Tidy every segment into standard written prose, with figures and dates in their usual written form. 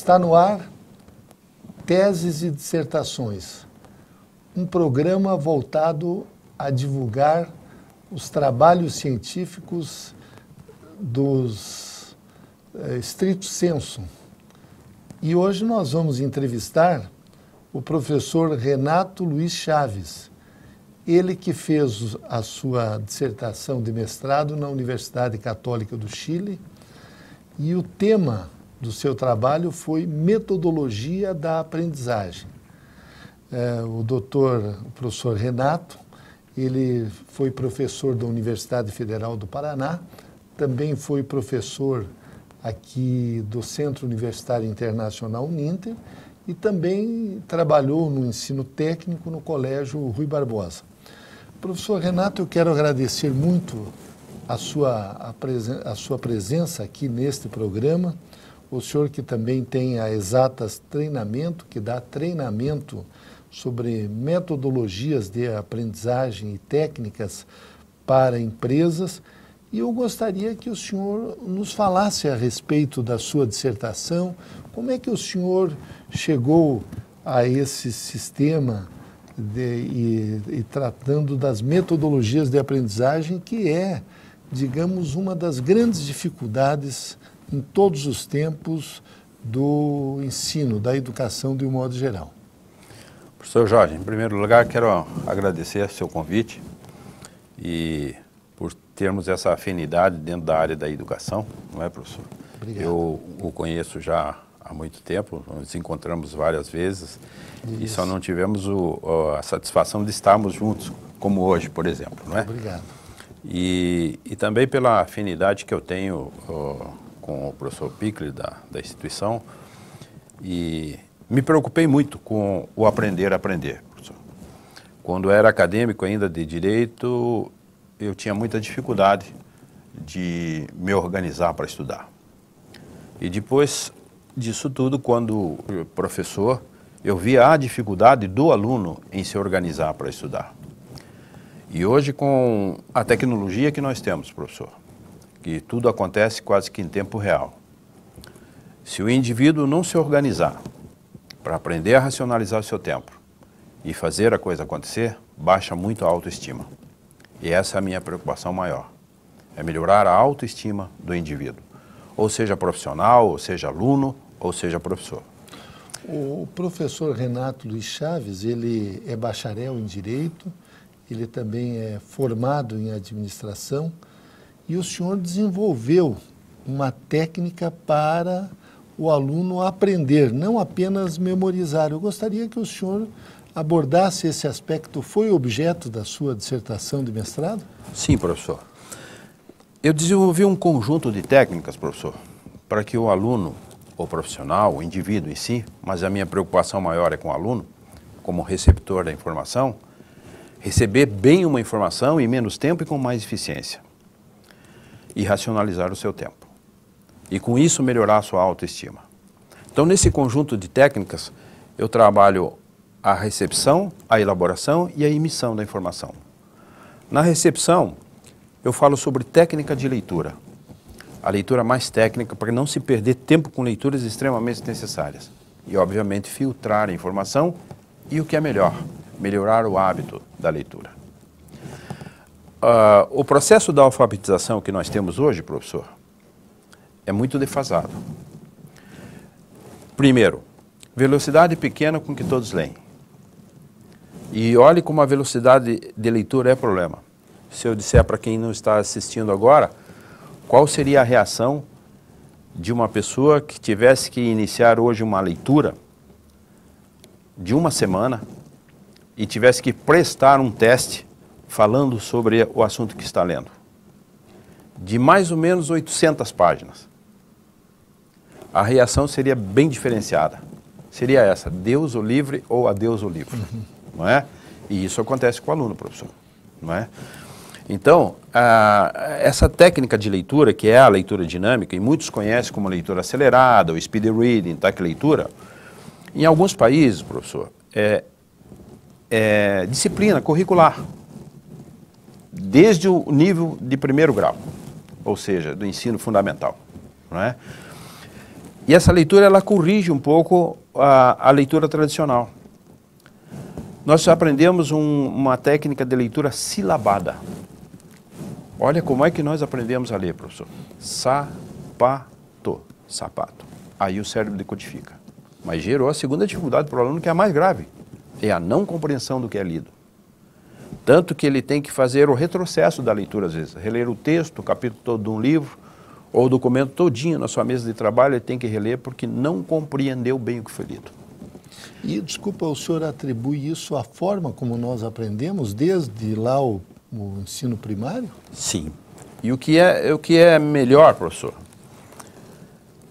Está no ar Teses e Dissertações, um programa voltado a divulgar os trabalhos científicos dos stricto sensu. E hoje nós vamos entrevistar o professor Renato Luiz Chaves, ele que fez a sua dissertação de mestrado na Universidade Católica do Chile, e o tema do seu trabalho foi Metodologia da Aprendizagem. O professor Renato, ele foi professor da Universidade Federal do Paraná, também foi professor aqui do Centro Universitário Internacional Uninter e também trabalhou no ensino técnico no Colégio Rui Barbosa. Professor Renato, eu quero agradecer muito a sua presença aqui neste programa. O senhor que também tem a Exatas Treinamento, que dá treinamento sobre metodologias de aprendizagem e técnicas para empresas. E eu gostaria que o senhor nos falasse a respeito da sua dissertação, como é que o senhor chegou a esse sistema e tratando das metodologias de aprendizagem, que é, digamos, uma das grandes dificuldades em todos os tempos do ensino, da educação de um modo geral. Professor Jorge, em primeiro lugar, quero agradecer seu convite e por termos essa afinidade dentro da área da educação, não é, professor? Obrigado. Eu o conheço já há muito tempo, nos encontramos várias vezes. Isso. E só não tivemos a satisfação de estarmos juntos, como hoje, por exemplo, não é? Obrigado. E também pela afinidade que eu tenho com o professor Piccoli da instituição, e me preocupei muito com o aprender a aprender, professor. Quando era acadêmico ainda de Direito, eu tinha muita dificuldade de me organizar para estudar. E depois disso tudo, quando professor, eu via a dificuldade do aluno em se organizar para estudar. E hoje, com a tecnologia que nós temos, professor, que tudo acontece quase que em tempo real, se o indivíduo não se organizar para aprender a racionalizar o seu tempo e fazer a coisa acontecer, baixa muito a autoestima. E essa é a minha preocupação maior, é melhorar a autoestima do indivíduo, ou seja profissional, ou seja aluno, ou seja professor. O professor Renato Luiz Chaves, ele é bacharel em Direito, ele também é formado em Administração, e o senhor desenvolveu uma técnica para o aluno aprender, não apenas memorizar. Eu gostaria que o senhor abordasse esse aspecto. Foi objeto da sua dissertação de mestrado? Sim, professor. Eu desenvolvi um conjunto de técnicas, professor, para que o aluno, o profissional, o indivíduo em si, mas a minha preocupação maior é com o aluno, como receptor da informação, receber bem uma informação em menos tempo e com mais eficiência. E racionalizar o seu tempo. E com isso melhorar a sua autoestima. Então, nesse conjunto de técnicas, eu trabalho a recepção, a elaboração e a emissão da informação. Na recepção, eu falo sobre técnica de leitura. A leitura mais técnica para não se perder tempo com leituras extremamente necessárias. E, obviamente, filtrar a informação e, o que é melhor, melhorar o hábito da leitura. O processo da alfabetização que nós temos hoje, professor, é muito defasado. Primeiro, velocidade pequena com que todos leem. E olhe como a velocidade de leitura é problema. Se eu disser para quem não está assistindo agora, qual seria a reação de uma pessoa que tivesse que iniciar hoje uma leitura de uma semana e tivesse que prestar um teste falando sobre o assunto que está lendo? De mais ou menos 800 páginas. A reação seria bem diferenciada. Seria essa: Deus o livre ou adeus o livro. Não é? E isso acontece com o aluno, professor. Não é? Então, essa técnica de leitura, que é a leitura dinâmica, e muitos conhecem como leitura acelerada, ou speed reading, tac leitura, em alguns países, professor, é disciplina curricular, desde o nível de primeiro grau, ou seja, do ensino fundamental. Não é? E essa leitura, ela corrige um pouco a leitura tradicional. Nós aprendemos uma técnica de leitura silabada. Olha como é que nós aprendemos a ler, professor. Sapato, sapato. Aí o cérebro decodifica. Mas gerou a segunda dificuldade para o aluno, que é a mais grave. É a não compreensão do que é lido. Tanto que ele tem que fazer o retrocesso da leitura, às vezes. Reler o texto, o capítulo todo de um livro, ou o documento todinho na sua mesa de trabalho, ele tem que reler porque não compreendeu bem o que foi lido. E, desculpa, o senhor atribui isso à forma como nós aprendemos, desde lá o ensino primário? Sim. E o que é melhor, professor?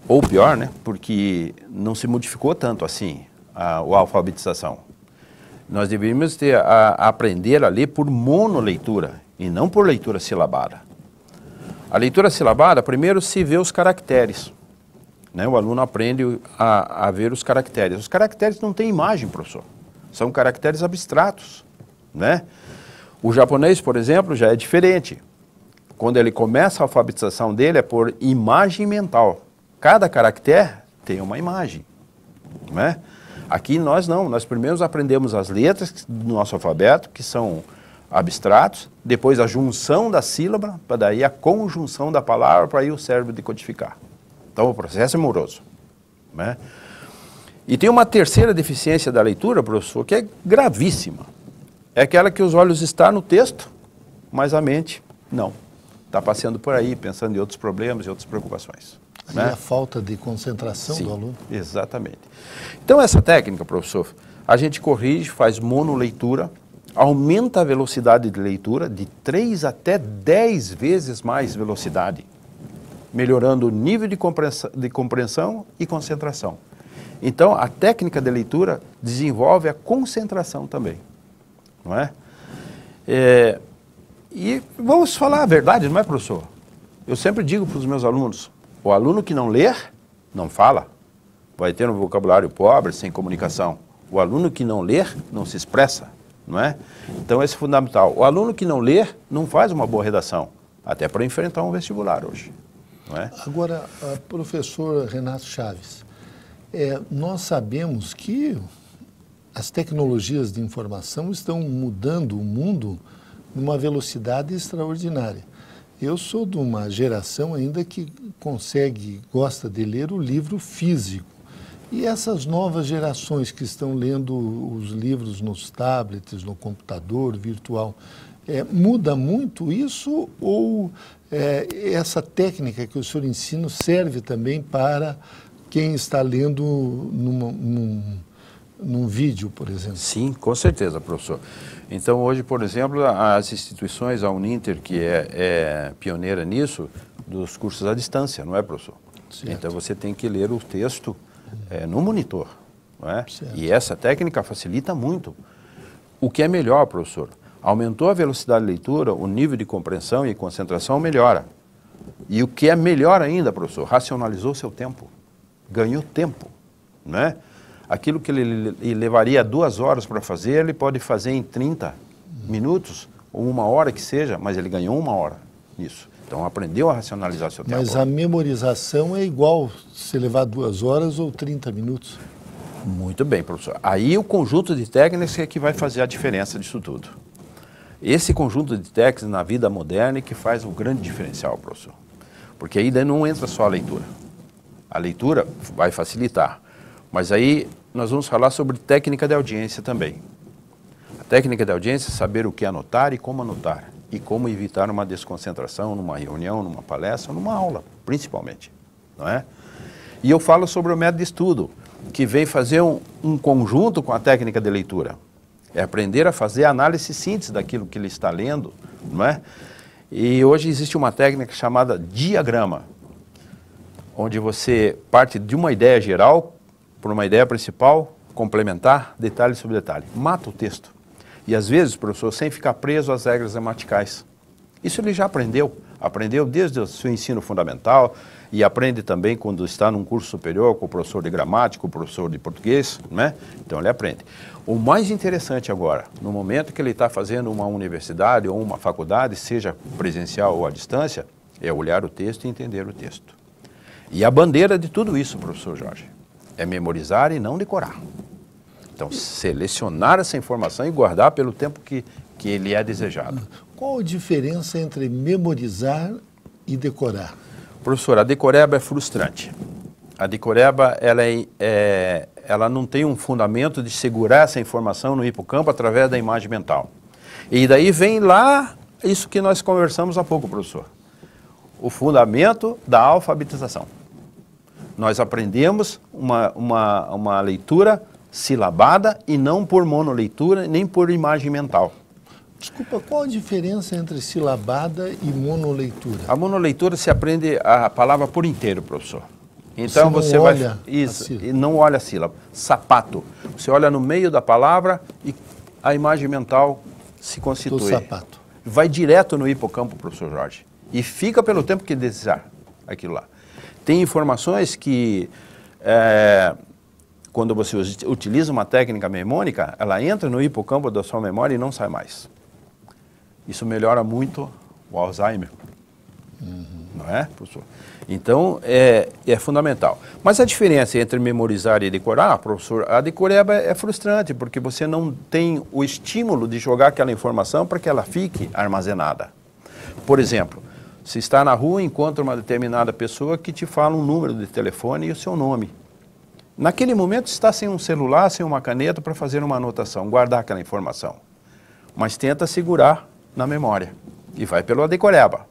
Ou pior, né? Porque não se modificou tanto assim a alfabetização. Nós deveríamos aprender a ler por monoleitura e não por leitura silabada. A leitura silabada, primeiro se vê os caracteres. Né? O aluno aprende a ver os caracteres. Os caracteres não têm imagem, professor. São caracteres abstratos. Né? O japonês, por exemplo, já é diferente. Quando ele começa a alfabetização dele é por imagem mental. Cada caractere tem uma imagem. Né? Aqui nós não. Nós primeiro aprendemos as letras do nosso alfabeto, que são abstratos, depois a junção da sílaba, para daí a conjunção da palavra, para aí o cérebro decodificar. Então o processo é moroso. Né? E tem uma terceira deficiência da leitura, professor, que é gravíssima. É aquela que os olhos estão no texto, mas a mente não. Está passeando por aí, pensando em outros problemas e outras preocupações. Aí né? a falta de concentração Sim, do aluno. Exatamente. Então essa técnica, professor, a gente corrige, faz monoleitura, aumenta a velocidade de leitura de 3 até 10 vezes mais velocidade, melhorando o nível de compreensão e concentração. Então, a técnica de leitura desenvolve a concentração também, não é? E vamos falar a verdade, não é, professor? Eu sempre digo para os meus alunos, o aluno que não ler, não fala, vai ter um vocabulário pobre, sem comunicação. O aluno que não ler, não se expressa. Não é? Então, esse é fundamental. O aluno que não lê, não faz uma boa redação, até para enfrentar um vestibular hoje. Não é? Agora, professor Renato Chaves, nós sabemos que as tecnologias de informação estão mudando o mundo numa velocidade extraordinária. Eu sou de uma geração ainda que gosta de ler o livro físico. E essas novas gerações que estão lendo os livros nos tablets, no computador virtual, muda muito isso ou essa técnica que o senhor ensina serve também para quem está lendo num vídeo, por exemplo? Sim, com certeza, professor. Então, hoje, por exemplo, as instituições, a Uninter, que é pioneira nisso, dos cursos à distância, não é, professor? Certo. Então, você tem que ler o texto no monitor, não é? E essa técnica facilita muito. O que é melhor, professor? Aumentou a velocidade de leitura, o nível de compreensão e concentração melhora. E o que é melhor ainda, professor? Racionalizou seu tempo, ganhou tempo, não é? Aquilo que ele levaria 2 horas para fazer, ele pode fazer em 30 minutos, ou 1 hora que seja, mas ele ganhou 1 hora nisso. Então, aprendeu a racionalizar seu tempo. Mas a memorização é igual se levar 2 horas ou 30 minutos? Muito bem, professor. Aí o conjunto de técnicas é que vai fazer a diferença disso tudo. Esse conjunto de técnicas na vida moderna é que faz um grande diferencial, professor. Porque aí daí não entra só a leitura. A leitura vai facilitar. Mas aí nós vamos falar sobre técnica de audiência também. A técnica de audiência é saber o que anotar e como evitar uma desconcentração numa reunião, numa palestra, numa aula, principalmente, não é? E eu falo sobre o método de estudo, que vem fazer um conjunto com a técnica de leitura. É aprender a fazer análise e síntese daquilo que ele está lendo, não é? E hoje existe uma técnica chamada diagrama, onde você parte de uma ideia geral por uma ideia principal, complementar, detalhe sobre detalhe. Mata o texto. E às vezes, professor, sem ficar preso às regras gramaticais. Isso ele já aprendeu. Aprendeu desde o seu ensino fundamental e aprende também quando está num curso superior com o professor de gramática, o professor de português, né? Então ele aprende. O mais interessante agora, no momento que ele está fazendo uma universidade ou uma faculdade, seja presencial ou à distância, é olhar o texto e entender o texto. E a bandeira de tudo isso, professor Jorge, é memorizar e não decorar. Então, selecionar essa informação e guardar pelo tempo que ele é desejado. Qual a diferença entre memorizar e decorar? Professor, a decoreba é frustrante. A decoreba, ela não tem um fundamento de segurar essa informação no hipocampo através da imagem mental. E daí vem lá isso que nós conversamos há pouco, professor. O fundamento da alfabetização. Nós aprendemos uma leitura silabada e não por monoleitura, nem por imagem mental. Desculpa, qual a diferença entre silabada e monoleitura? A monoleitura se aprende a palavra por inteiro, professor. Então você olha vai isso, e não olha a sílaba. Sapato. Você olha no meio da palavra e a imagem mental se constitui. Do sapato. Vai direto no hipocampo, professor Jorge, e fica pelo tempo que desejar aquilo lá. Tem informações que quando você utiliza uma técnica mnemônica, ela entra no hipocampo da sua memória e não sai mais. Isso melhora muito o Alzheimer. Não é, professor? Então, é fundamental. Mas a diferença entre memorizar e decorar, professor, a decoreba é frustrante, porque você não tem o estímulo de jogar aquela informação para que ela fique armazenada. Por exemplo, se está na rua e encontra uma determinada pessoa que te fala um número de telefone e o seu nome. Naquele momento está sem um celular, sem uma caneta para fazer uma anotação, guardar aquela informação. Mas tenta segurar na memória e vai pela decoreba.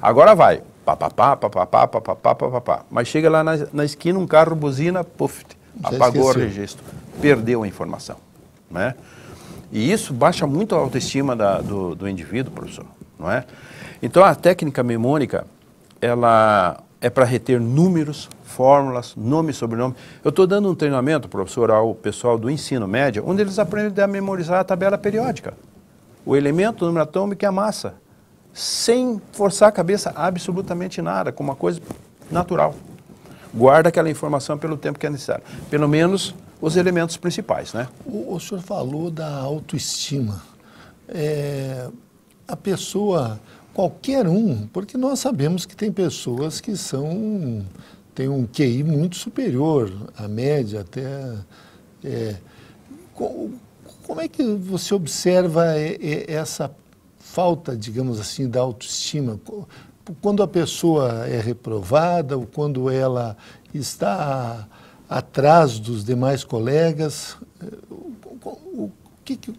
Agora vai, papapá, papapá, papapá, papapá. Mas chega lá na esquina, um carro buzina, puf, apagou o registro, perdeu a informação. Né? E isso baixa muito a autoestima do indivíduo, professor. Não é? Então a técnica mnemônica, ela é para reter números, fórmulas, nome e sobrenome. Eu estou dando um treinamento, professor, ao pessoal do ensino médio, onde eles aprendem a memorizar a tabela periódica. O elemento, o número atômico e a massa. Sem forçar a cabeça absolutamente nada, como uma coisa natural. Guarda aquela informação pelo tempo que é necessário. Pelo menos os elementos principais, né? O senhor falou da autoestima. A pessoa, qualquer um, porque nós sabemos que tem pessoas que têm um QI muito superior à média, até... Como é que você observa essa falta, digamos assim, da autoestima? Quando a pessoa é reprovada ou quando ela está atrás dos demais colegas,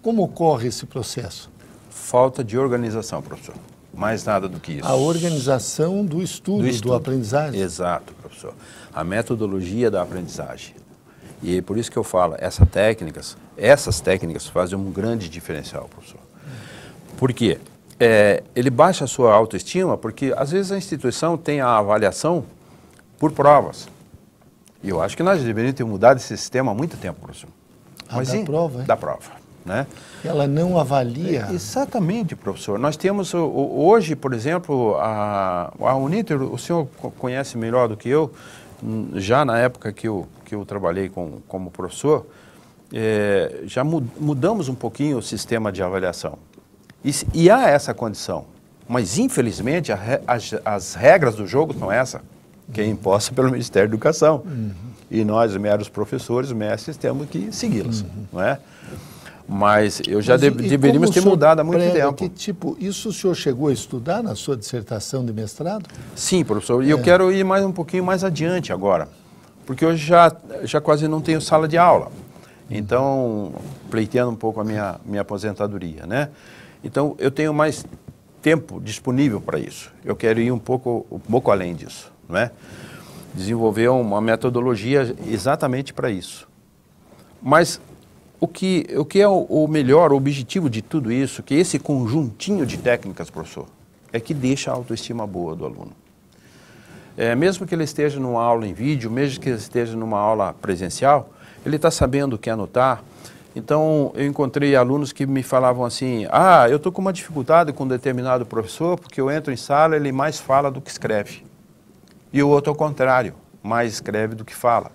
como ocorre esse processo? Falta de organização, professor. Mais nada do que isso. A organização do estudo, do aprendizagem. Exato, professor. A metodologia da aprendizagem. E é por isso que eu falo, essas técnicas fazem um grande diferencial, professor. Por quê? Ele baixa a sua autoestima porque, às vezes, a instituição tem a avaliação por provas. E eu acho que nós deveríamos ter mudado esse sistema há muito tempo, professor. Mas da prova, hein? Da prova, né? Ela não avalia... Exatamente, professor. Nós temos, hoje, por exemplo, a Uniter, o senhor conhece melhor do que eu, já na época que eu trabalhei como professor, já mudamos um pouquinho o sistema de avaliação. E há essa condição, mas infelizmente as regras do jogo são essas, que é imposta pelo Ministério da Educação. E nós, meros professores, mestres, temos que segui-las, não é? Mas deveríamos ter mudado há muito tempo. Isso o senhor chegou a estudar na sua dissertação de mestrado? Sim, professor, e eu quero ir um pouquinho mais adiante agora, porque hoje já quase não tenho sala de aula, então, pleiteando um pouco a minha aposentadoria, né? Então, eu tenho mais tempo disponível para isso. Eu quero ir um pouco além disso, não é? Desenvolver uma metodologia exatamente para isso. Mas o que é o melhor objetivo de tudo isso, que esse conjuntinho de técnicas, professor, é que deixa a autoestima boa do aluno. Mesmo que ele esteja numa aula em vídeo, mesmo que ele esteja numa aula presencial, ele está sabendo o que anotar. Então, eu encontrei alunos que me falavam assim, eu estou com uma dificuldade com um determinado professor, porque eu entro em sala, ele mais fala do que escreve. E o outro ao contrário, mais escreve do que fala.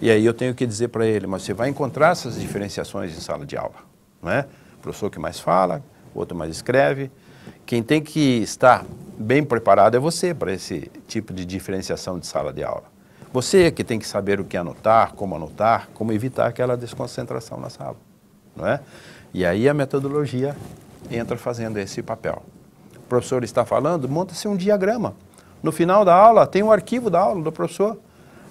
E aí eu tenho que dizer para ele, mas você vai encontrar essas diferenciações em sala de aula, não é? O professor que mais fala, o outro mais escreve. quem tem que estar bem preparado é você para esse tipo de diferenciação de sala de aula. Você que tem que saber o que anotar, como evitar aquela desconcentração na sala, não é? E aí a metodologia entra fazendo esse papel. O professor está falando, monta-se um diagrama. No final da aula, tem um arquivo da aula do professor,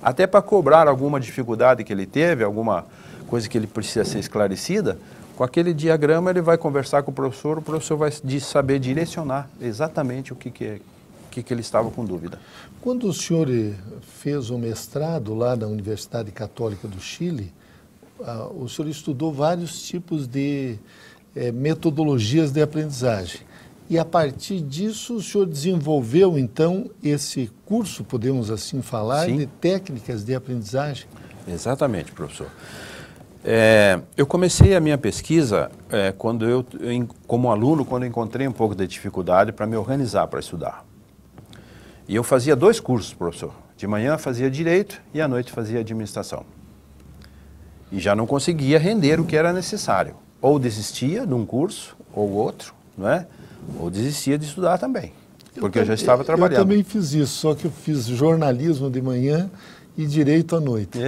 até para cobrar alguma dificuldade que ele teve, alguma coisa que ele precisa ser esclarecida. Com aquele diagrama ele vai conversar com o professor vai saber direcionar exatamente o que ele estava com dúvida. Quando o senhor fez o mestrado lá na Universidade Católica do Chile, o senhor estudou vários tipos de metodologias de aprendizagem. E a partir disso o senhor desenvolveu então esse curso, podemos assim falar, Sim. de técnicas de aprendizagem? Exatamente, professor. Eu comecei a minha pesquisa como aluno, quando eu encontrei um pouco de dificuldade para me organizar para estudar. E eu fazia 2 cursos, professor. De manhã fazia Direito e à noite fazia Administração. E já não conseguia render o que era necessário. Ou desistia de um curso ou outro, não é? Ou desistia de estudar também, porque eu já estava trabalhando. Eu também fiz isso, só que eu fiz jornalismo de manhã e Direito à noite.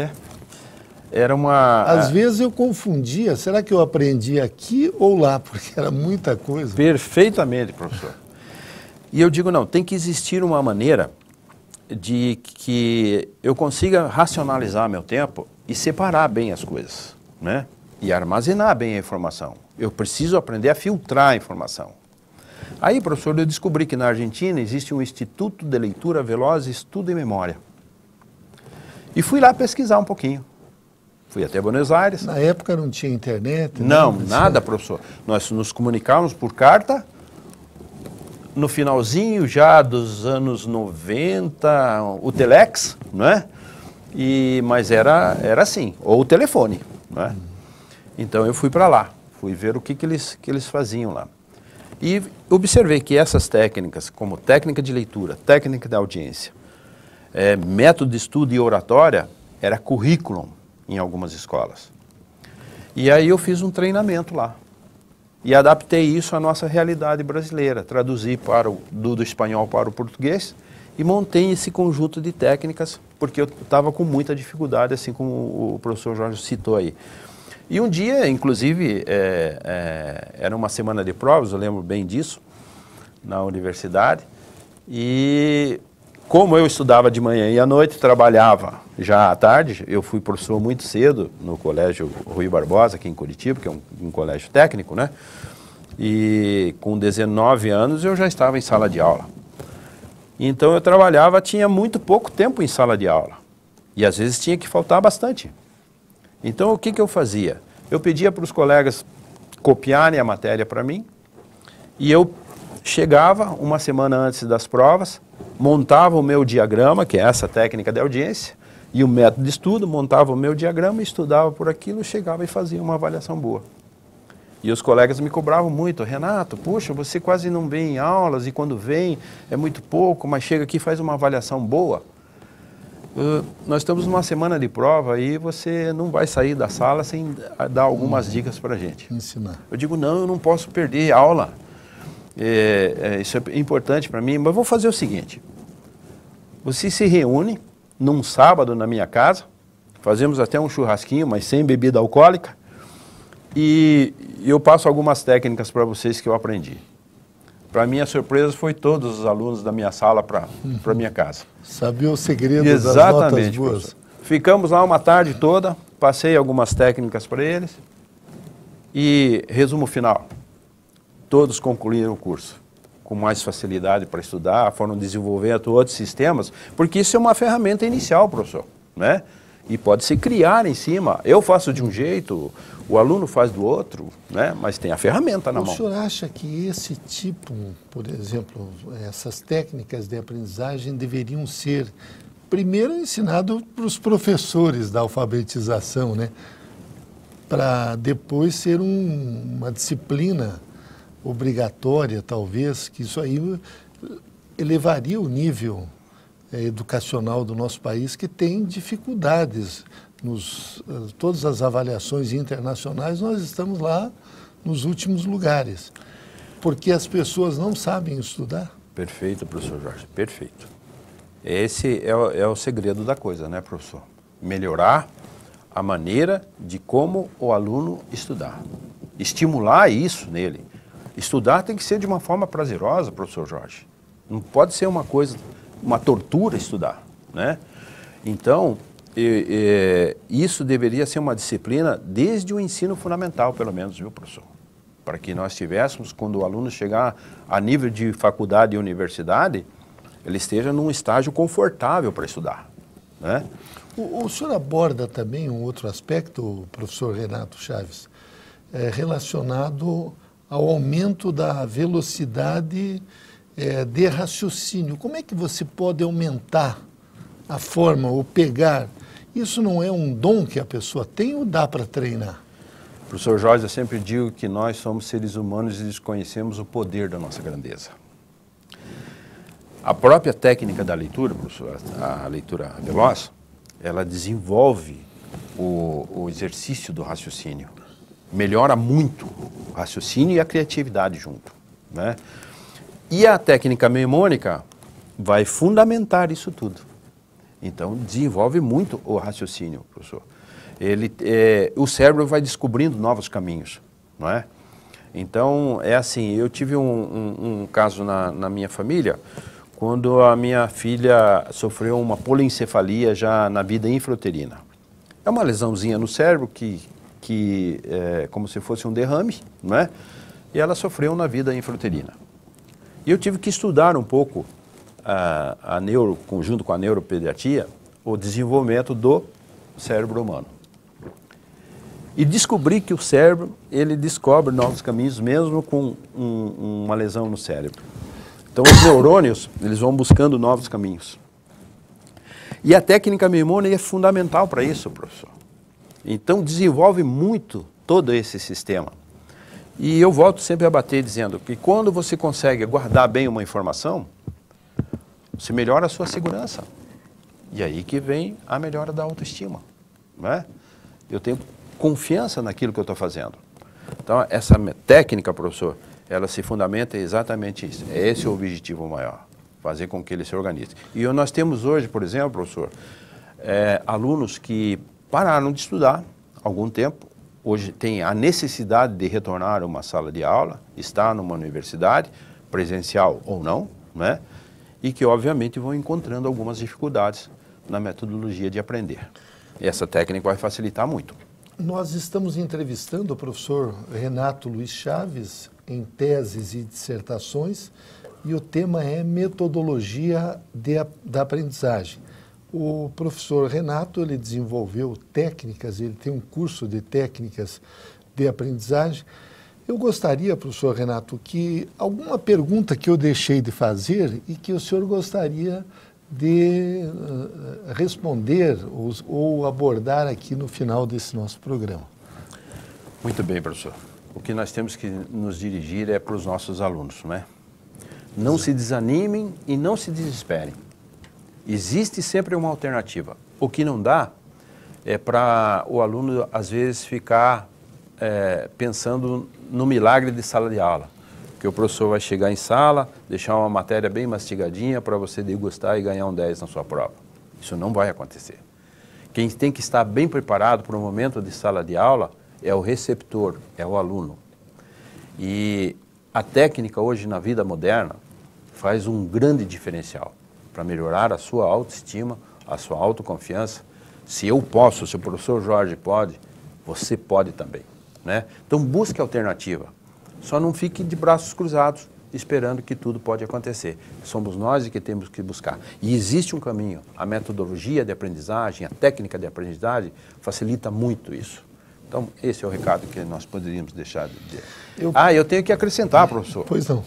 Era uma... Às vezes eu confundia, será que eu aprendi aqui ou lá? Porque era muita coisa. Perfeitamente, professor. E eu digo, não, tem que existir uma maneira de que eu consiga racionalizar meu tempo e separar bem as coisas, né? E armazenar bem a informação. Eu preciso aprender a filtrar a informação. Aí, professor, eu descobri que na Argentina existe um Instituto de Leitura Veloz e Estudo e Memória. E fui lá pesquisar um pouquinho. Fui até Buenos Aires. Na época não tinha internet? Não, nada, professor. Nós nos comunicávamos por carta. No finalzinho já dos anos 90, o telex, não é? Mas era assim, ou o telefone, não é? Então eu fui para lá, fui ver o que eles faziam lá. E observei que essas técnicas, como técnica de leitura, técnica de audiência, método de estudo e oratória, era currículo em algumas escolas. E aí eu fiz um treinamento lá. E adaptei isso à nossa realidade brasileira, traduzi do espanhol para o português e montei esse conjunto de técnicas, porque eu estava com muita dificuldade, assim como o professor Jorge citou aí. E um dia, inclusive, era uma semana de provas, eu lembro bem disso, na universidade, e como eu estudava de manhã e à noite, trabalhava já à tarde, eu fui professor muito cedo no Colégio Rui Barbosa, aqui em Curitiba, que é um colégio técnico, né? E com 19 anos eu já estava em sala de aula. Então eu trabalhava, tinha muito pouco tempo em sala de aula. E às vezes tinha que faltar bastante. Então o que eu fazia? Eu pedia para os colegas copiarem a matéria para mim, e eu chegava uma semana antes das provas, montava o meu diagrama, que é essa técnica de audiência, e o método de estudo, montava o meu diagrama, estudava por aquilo, chegava e fazia uma avaliação boa. E os colegas me cobravam muito, Renato, poxa, você quase não vem em aulas, e quando vem é muito pouco, mas chega aqui e faz uma avaliação boa. Nós estamos numa semana de prova e você não vai sair da sala sem dar algumas dicas para a gente. Ensinar. Eu digo, não, eu não posso perder aula. Isso é importante para mim, mas vou fazer o seguinte. Você se reúne num sábado na minha casa, fazemos até um churrasquinho, mas sem bebida alcoólica, e eu passo algumas técnicas para vocês que eu aprendi. Para minha surpresa, foi todos os alunos da minha sala para minha casa. Sabia o segredo das notas boas. Professor. Ficamos lá uma tarde toda, passei algumas técnicas para eles, e resumo final. Todos concluíram o curso com mais facilidade para estudar, foram desenvolvendo outros sistemas, porque isso é uma ferramenta inicial, professor, né? E pode se criar em cima. Eu faço de um jeito, o aluno faz do outro, né? Mas tem a ferramenta na mão. O senhor acha que esse tipo, por exemplo, essas técnicas de aprendizagem deveriam ser, primeiro, ensinado para os professores da alfabetização, né? Para depois ser uma disciplina obrigatória, talvez, que isso aí elevaria o nível educacional do nosso país, que tem dificuldades. Todas as avaliações internacionais, nós estamos lá nos últimos lugares. porque as pessoas não sabem estudar? Perfeito, professor Jorge, perfeito. Esse é o segredo da coisa, né, professor? Melhorar a maneira de como o aluno estudar. Estimular isso nele. Estudar tem que ser de uma forma prazerosa, professor Jorge. Não pode ser uma coisa, uma tortura estudar, né? Então, isso deveria ser uma disciplina desde o ensino fundamental, pelo menos, viu, professor? Para que nós tivéssemos, quando o aluno chegar a nível de faculdade e universidade, ele esteja num estágio confortável para estudar, né? O senhor aborda também um outro aspecto, professor Renato Chaves, relacionado ao aumento da velocidade de raciocínio. Como é que você pode aumentar a forma, ou pegar? Isso não é um dom que a pessoa tem ou dá para treinar? Professor Jorge, eu sempre digo que nós somos seres humanos e desconhecemos o poder da nossa grandeza. A própria técnica da leitura, professor, a leitura veloz, ela desenvolve o exercício do raciocínio. Melhora muito o raciocínio e a criatividade junto, né? E a técnica mnemônica vai fundamentar isso tudo. Então, desenvolve muito o raciocínio, professor. O cérebro vai descobrindo novos caminhos, não é? Então, é assim, eu tive um caso na minha família, quando a minha filha sofreu uma polencefalia já na vida intrauterina. É uma lesãozinha no cérebro que é como se fosse um derrame, não é? E ela sofreu na vida intrauterina. E eu tive que estudar um pouco junto com a neuropediatria, o desenvolvimento do cérebro humano. E descobri que o cérebro, ele descobre novos caminhos mesmo com uma lesão no cérebro. Então os neurônios, eles vão buscando novos caminhos. E a técnica mnemônica é fundamental para isso, professor. Então desenvolve muito todo esse sistema. E eu volto sempre a bater dizendo que quando você consegue guardar bem uma informação, você melhora a sua segurança. E aí que vem a melhora da autoestima, né? Eu tenho confiança naquilo que eu estou fazendo. Então, essa técnica, professor, ela se fundamenta exatamente isso. É esse o objetivo maior, fazer com que ele se organize. E nós temos hoje, por exemplo, professor, alunos que pararam de estudar há algum tempo, hoje tem a necessidade de retornar a uma sala de aula, estar numa universidade, presencial ou não, né? E que, obviamente, vão encontrando algumas dificuldades na metodologia de aprender. E essa técnica vai facilitar muito. Nós estamos entrevistando o professor Renato Luiz Chaves em teses e dissertações e o tema é metodologia da aprendizagem. O professor Renato, ele desenvolveu técnicas, ele tem um curso de técnicas de aprendizagem. Eu gostaria, professor Renato, que alguma pergunta que eu deixei de fazer e que o senhor gostaria de responder ou abordar aqui no final desse nosso programa. Muito bem, professor. O que nós temos que nos dirigir é para os nossos alunos, não é? Não se desanimem e não se desesperem. Existe sempre uma alternativa. O que não dá é para o aluno, às vezes, ficar pensando no milagre de sala de aula. Que o professor vai chegar em sala, deixar uma matéria bem mastigadinha para você degustar e ganhar um 10 na sua prova. Isso não vai acontecer. Quem tem que estar bem preparado para o momento de sala de aula é o receptor, é o aluno. E a técnica hoje na vida moderna faz um grande diferencial para melhorar a sua autoestima, a sua autoconfiança. Se eu posso, se o professor Jorge pode, você pode também, né? Então busque alternativa. Só não fique de braços cruzados, esperando que tudo pode acontecer. Somos nós que temos que buscar. E existe um caminho. A metodologia de aprendizagem, a técnica de aprendizagem, facilita muito isso. Então, esse é o recado que nós poderíamos deixar de dizer. Eu tenho que acrescentar, professor. Pois não.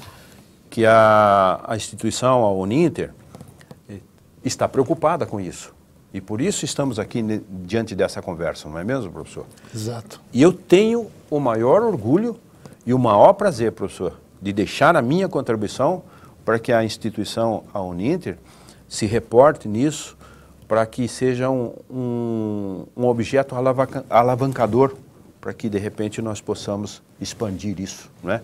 Que a instituição, a Uninter, está preocupada com isso. E por isso estamos aqui diante dessa conversa, não é mesmo, professor? Exato. E eu tenho o maior orgulho e o maior prazer, professor, de deixar a minha contribuição para que a instituição, a Uninter, se reporte nisso, para que seja um objeto alavancador, para que, de repente, nós possamos expandir isso, né?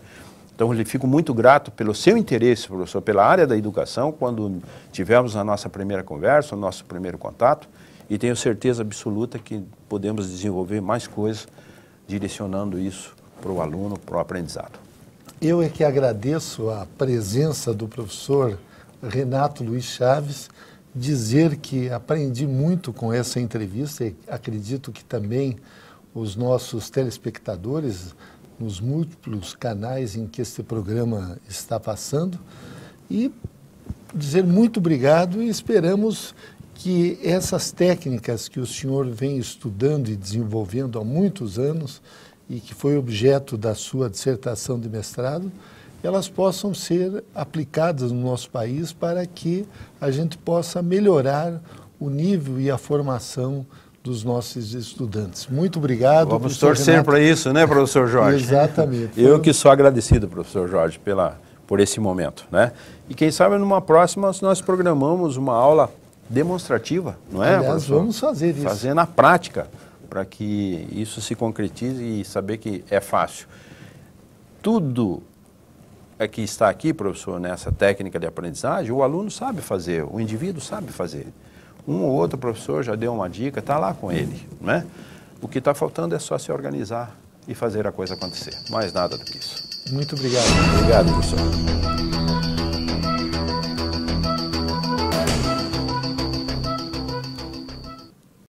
Então, eu lhe fico muito grato pelo seu interesse, professor, pela área da educação, quando tivemos a nossa primeira conversa, o nosso primeiro contato, e tenho certeza absoluta que podemos desenvolver mais coisas direcionando isso para o aluno, para o aprendizado. Eu é que agradeço a presença do professor Renato Luiz Chaves, dizer que aprendi muito com essa entrevista e acredito que também os nossos telespectadores, nos múltiplos canais em que este programa está passando, e dizer muito obrigado e esperamos que essas técnicas que o senhor vem estudando e desenvolvendo há muitos anos e que foi objeto da sua dissertação de mestrado, elas possam ser aplicadas no nosso país para que a gente possa melhorar o nível e a formação dos nossos estudantes. Muito obrigado. Vamos torcer para isso, né, professor Jorge? Exatamente. Eu que sou agradecido, professor Jorge, por esse momento, né? E quem sabe numa próxima nós programamos uma aula demonstrativa, não é, Aliás, professor? vamos fazer isso. Fazer na prática, para que isso se concretize e saber que é fácil. Tudo que está aqui, professor, nessa técnica de aprendizagem, o aluno sabe fazer, o indivíduo sabe fazer. Um ou outro professor já deu uma dica, está lá com ele, né? O que está faltando é só se organizar e fazer a coisa acontecer. Mais nada do que isso. Muito obrigado. Obrigado, professor.